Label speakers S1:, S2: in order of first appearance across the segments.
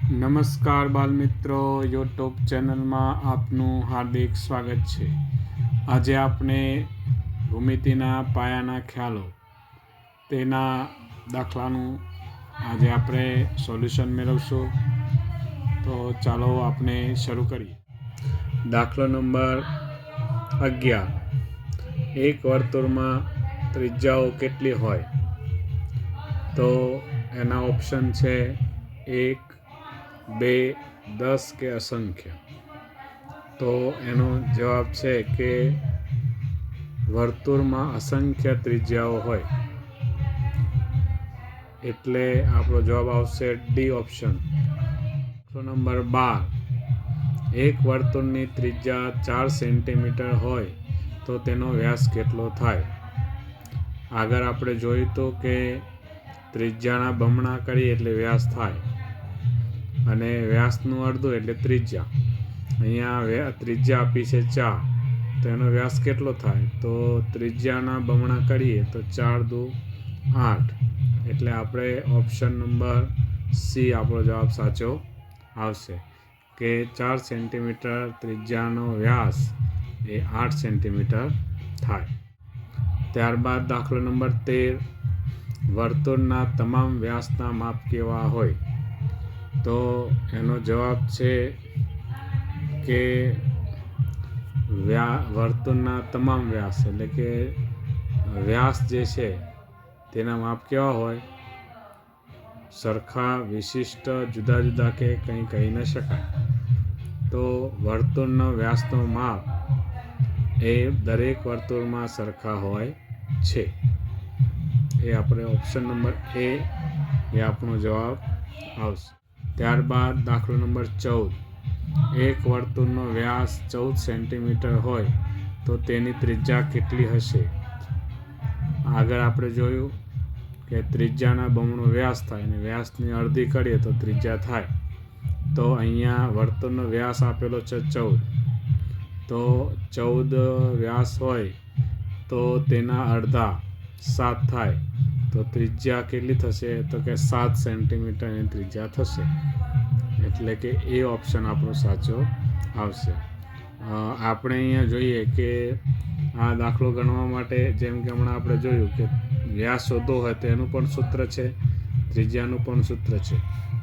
S1: નમસ્કાર બાલમિત્રો, યુટ્યુબ ચેનલમાં આપનું હાર્દિક સ્વાગત છે. આજે આપણે ભૂમિતિના પાયાના ખ્યાલો તેના દાખલાનું આજે આપણે સોલ્યુશન મેળવશું. તો ચાલો આપણે શરૂ કરીએ. દાખલો નંબર 11. એક વર્તુળમાં ત્રિજ્યાઓ કેટલી હોય? તો એના ઓપ્શન છે 1, 2, 10 કે અસંખ્ય. તો એનો જવાબ છે કે વર્તુળમાં અસંખ્ય ત્રિજ્યાઓ હોય, એટલે આપણો જવાબ આવશે ડી ઓપ્શન. દાખલો નંબર 12. એક વર્તુળની ત્રિજ્યા 4 સેન્ટીમીટર હોય તો તેનો વ્યાસ કેટલો થાય? આગળ આપણે જોયું તો કે ત્રિજ્યાના બમણા કરીએ એટલે વ્યાસ થાય, અને વ્યાસનું અડધું એટલે ત્રિજ્યા. અહીંયા ત્રિજ્યા આપી છે 4, તો એનો વ્યાસ કેટલો થાય? તો ત્રિજ્યાના બમણા કરીએ તો 4 દુ 8, એટલે આપણે ઓપ્શન નંબર સી આપણો જવાબ સાચો આવશે કે 4 સેન્ટીમીટર ત્રિજ્યાનો વ્યાસ એ 8 સેન્ટીમીટર થાય. ત્યારબાદ દાખલો નંબર 13. વર્તુળના તમામ વ્યાસના માપ કેવા હોય? તો એનો જવાબ છે કે વર્તુળના તમામ વ્યાસ એટલે કે વ્યાસ જે છે તેના માપ કેવા હોય? સરખા, વિશિષ્ટ, જુદા જુદા કે કંઈ કહી ન શકાય. તો વર્તુળનો વ્યાસનો માપ એ દરેક વર્તુળમાં સરખા હોય છે. એ આપણે ઓપ્શન નંબર એ આપણો જવાબ આવશે. ત્યારબાદ દાખલો નંબર 14. એક વર્તુળનો વ્યાસ 14 સેન્ટીમીટર હોય તો તેની ત્રિજ્યા કેટલી હશે? આગળ આપણે જોયું કે ત્રિજ્યાના બમણો વ્યાસ થાય અને વ્યાસની અડધી કરીએ તો ત્રિજ્યા થાય. તો અહીંયા વર્તુળનો વ્યાસ આપેલો છે 14, તો 14 વ્યાસ હોય તો તેના અડધા 7 થાય, તો ત્રિજ્યા કેટલી થશે? તો કે 7 સેન્ટીમીટરની ત્રિજ્યા થશે, એટલે કે એ ઓપ્શન આપણો સાચો આવશે. આપણે અહીંયા જોઈએ કે આ દાખલો ગણવા માટે જેમ કે હમણાં આપણે જોયું કે વ્યાસ શોધવો હોય તો એનું પણ સૂત્ર છે, ત્રિજ્યાનું પણ સૂત્ર છે.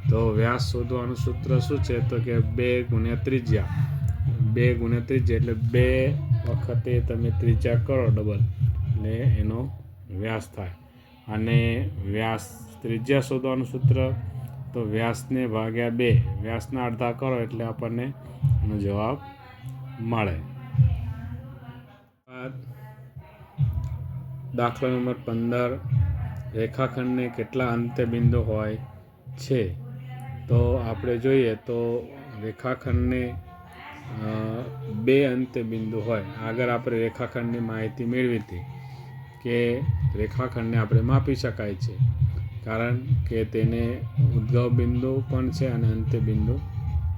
S1: તો વ્યાસ શોધવાનું સૂત્ર શું છે? તો કે 2 ગુણ્યા ત્રિજ્યા. 2 ગુણ્યા ત્રિજ્યા એટલે 2 વખતે તમે ત્રિજ્યા કરો ડબલ, એટલે એનો વ્યાસ થાય. અને ત્રિજ્યા શોધવાનું સૂત્ર તો વ્યાસને ભાગ્યા 2, વ્યાસના અડધા કરો એટલે આપણને એનો જવાબ મળે. દાખલા નંબર 15. રેખાખંડને કેટલા અંત્યબિંદુ હોય છે? તો આપણે જોઈએ તો રેખાખંડને 2 અંત્યબિંદુ હોય. આગળ આપણે રેખાખંડની માહિતી મેળવી હતી કે રેખાખંડને આપણે માપી શકાય છે, કારણ કે તેને ઉદ્ગમ બિંદુ પણ છે અને અંત્યબિંદુ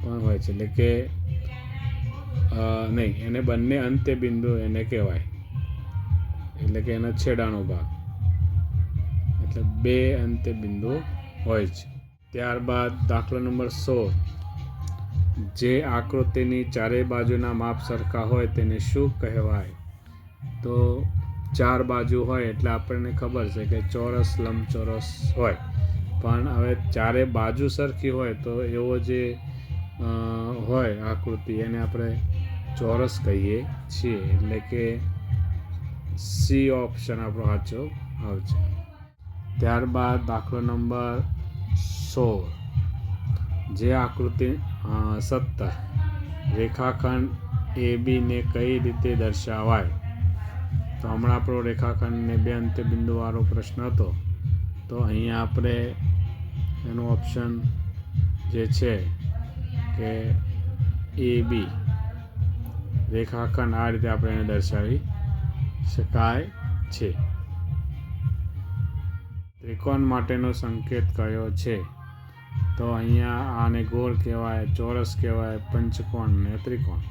S1: પણ હોય છે, એટલે કે એને બંને અંત્યબિંદુ એને કહેવાય, એટલે કે એનો છેડાનો ભાગ, એટલે 2 અંત્યબિંદુ હોય છે. ત્યારબાદ દાખલો નંબર 16. જે આકૃતિની ચારેય બાજુના માપ સરખા હોય તેને શું કહેવાય? તો 4 બાજુ હોય એટલે આપણને ખબર છે કે ચોરસ, લંબચોરસ હોય, પણ હવે ચારે બાજુ સરખી હોય તો એવો જે હોય આકૃતિ એને આપણે ચોરસ કહીએ છીએ, એટલે કે સી ઓપ્શન આપણો સાચો આવશે. ત્યારબાદ દાખલો નંબર 16. જે આકૃતિ 17. રેખાખંડ AB ને કઈ રીતે દર્શાવાય? તો હમણાં આપણો રેખાખંડને 2 અંત્યબિંદુવાળો પ્રશ્ન હતો, તો અહીંયા આપણે એનો ઓપ્શન જે છે કે AB રેખાખંડ આ રીતે આપણે એને દર્શાવી શકાય છે. ત્રિકોણ માટેનો સંકેત કયો છે? તો અહીંયા આને ગોળ કહેવાય, ચોરસ કહેવાય, પંચકોણ ને ત્રિકોણ.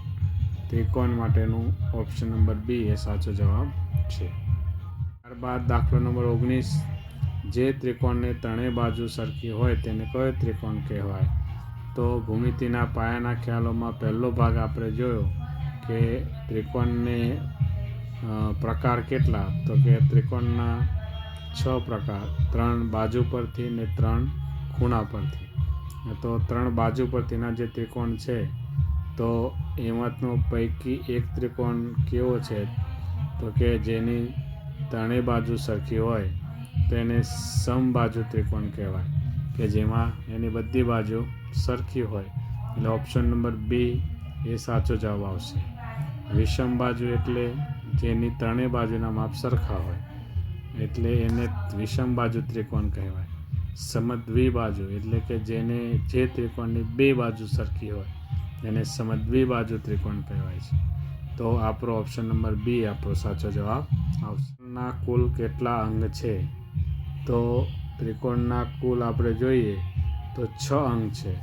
S1: ત્રિકોણ માટેનું ઓપ્શન નંબર બી એ સાચો જવાબ છે. ત્યારબાદ દાખલો નંબર 19. જે ત્રિકોણને ત્રણેય બાજુ સરખી હોય તેને કયો ત્રિકોણ કહેવાય? તો ભૂમિતિના પાયાના ખ્યાલોમાં પહેલો ભાગ આપણે જોયો કે ત્રિકોણને પ્રકાર કેટલા, તો કે ત્રિકોણના 6 પ્રકાર, 3 બાજુ પરથી ને 3 ખૂણા પરથી. તો 3 બાજુ પરથીના જે ત્રિકોણ છે તો એમાંનો પૈકી એક ત્રિકોણ કેવો છે, તો કે જેની ત્રણેય બાજુ સરખી હોય તો એને સમબાજુ ત્રિકોણ કહેવાય, કે જેમાં એની બધી બાજુ સરખી હોય. એટલે ઓપ્શન નંબર બી એ સાચો જવાબ આવશે. વિષમ બાજુ એટલે જેની ત્રણેય બાજુના માપ સરખા હોય એટલે એને વિષમ બાજુ ત્રિકોણ કહેવાય. સમદ્વિબાજુ એટલે કે જેને જે ત્રિકોણની 2 બાજુ સરખી હોય એને સમદ્વિબાજુ ત્રિકોણ કહેવાય છે. તો આપણો ઓપ્શન નંબર બી આપણો સાચો જવાબ આવશે. ના કુલ કેટલા અંગ છે, તો ત્રિકોણના કુલ આપણે જોઈએ તો 6 અંગ છે,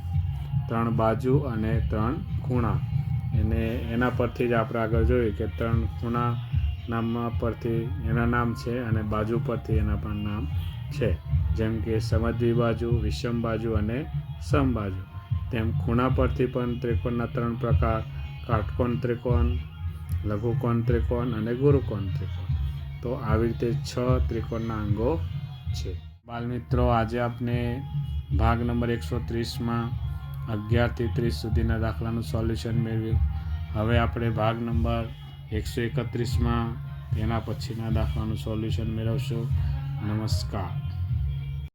S1: 3 બાજુ અને 3 ખૂણા. એના પરથી જ આપણે આગળ જોયું કે 3 ખૂણા નામમાં પરથી એના નામ છે અને બાજુ પરથી એના પણ નામ છે. જેમ કે સમદ્વિબાજુ, વિષમ બાજુ અને સમબાજુ. તેમ ખૂણા પરથી પણ ત્રિકોણના 3 પ્રકાર, કાટકોણ ત્રિકોણ, લઘુકોણ ત્રિકોણ અને ગુરુકોણ ત્રિકોણ. તો આવી રીતે 6 ત્રિકોણના અંગો છે. બાળમિત્રો, આજે આપણે ભાગ નંબર 130માં 11 થી 30 સુધીના દાખલાનું સોલ્યુશન મેળવ્યું. હવે આપણે ભાગ નંબર 131માં તેના પછીના દાખલાનું સોલ્યુશન મેળવશું. નમસ્કાર.